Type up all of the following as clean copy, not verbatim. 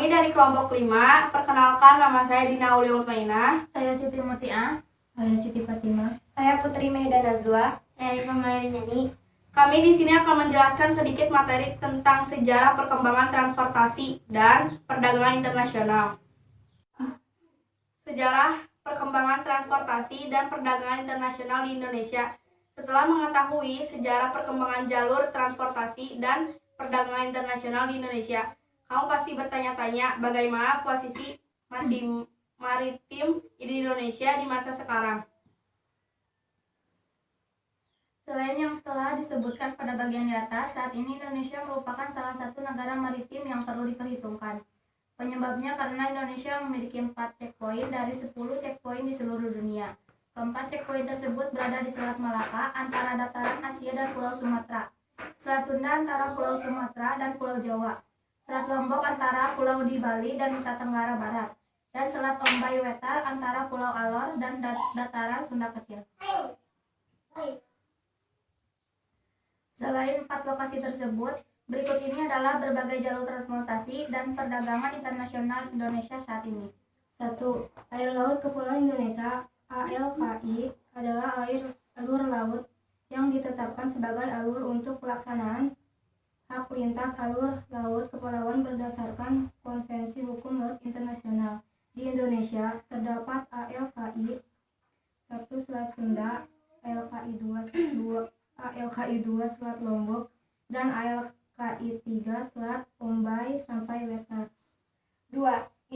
Kami dari kelompok 5, perkenalkan nama saya Dina Aulia Mutmainah. Saya Siti Mutia. Saya Siti Fatimah. Saya Putri Meida Nazwa. Saya Rifa Malayani. Kami di sini akan menjelaskan sedikit materi tentang sejarah perkembangan transportasi dan perdagangan internasional. Sejarah perkembangan transportasi dan perdagangan internasional di Indonesia. Setelah mengetahui sejarah perkembangan jalur transportasi dan perdagangan internasional di Indonesia, kamu pasti bertanya-tanya bagaimana posisi maritim di Indonesia di masa sekarang. Selain yang telah disebutkan pada bagian di atas, saat ini Indonesia merupakan salah satu negara maritim yang perlu diperhitungkan. Penyebabnya karena Indonesia memiliki 4 checkpoint dari 10 checkpoint di seluruh dunia. Keempat checkpoint tersebut berada di Selat Malaka antara dataran Asia dan Pulau Sumatera, Selat Sunda antara Pulau Sumatera dan Pulau Jawa, Selat Lombok antara Pulau di Bali dan Nusa Tenggara Barat, dan Selat Ombay Wetar antara Pulau Alor dan dataran Sunda Kecil. Selain 4 lokasi tersebut, berikut ini adalah berbagai jalur transportasi dan perdagangan internasional Indonesia saat ini. 1. Air laut Kepulauan Indonesia (ALKI) adalah alur laut yang ditetapkan sebagai alur untuk pelaksanaan hak lintas alur laut kepulauan berdasarkan Konvensi Hukum Laut Internasional. Di Indonesia terdapat ALKI 1 Selat Sunda, ALKI 2 Selat Lombok, dan ALKI 3 Selat Ombay sampai Wetar. 2.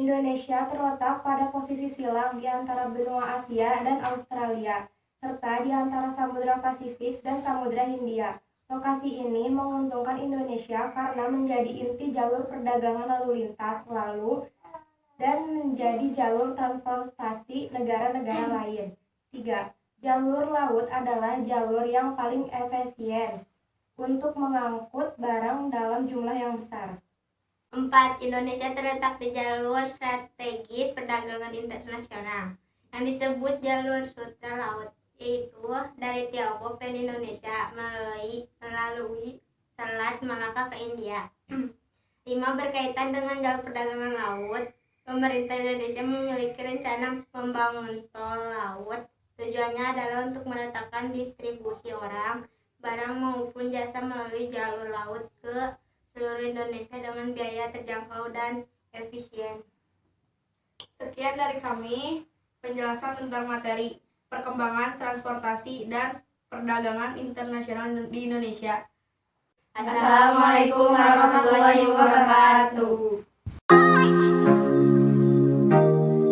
Indonesia terletak pada posisi silang di antara benua Asia dan Australia, serta di antara Samudra Pasifik dan Samudra Hindia. Lokasi ini menguntungkan Indonesia karena menjadi inti jalur perdagangan lalu lintas dan menjadi jalur transportasi negara-negara lain. 3. Jalur laut adalah jalur yang paling efisien untuk mengangkut barang dalam jumlah yang besar. 4. Indonesia terletak di jalur strategis perdagangan internasional yang disebut jalur sutra laut, yaitu dari Tiongkok dan Indonesia melalui Selat Malaka ke India. 5. Berkaitan dengan jalur perdagangan laut, pemerintah Indonesia memiliki rencana membangun tol laut. Tujuannya adalah untuk meratakan distribusi orang, barang maupun jasa melalui jalur laut ke seluruh Indonesia dengan biaya terjangkau dan efisien. Sekian dari kami penjelasan tentang materi perkembangan transportasi dan perdagangan internasional di Indonesia. Assalamualaikum warahmatullahi wabarakatuh.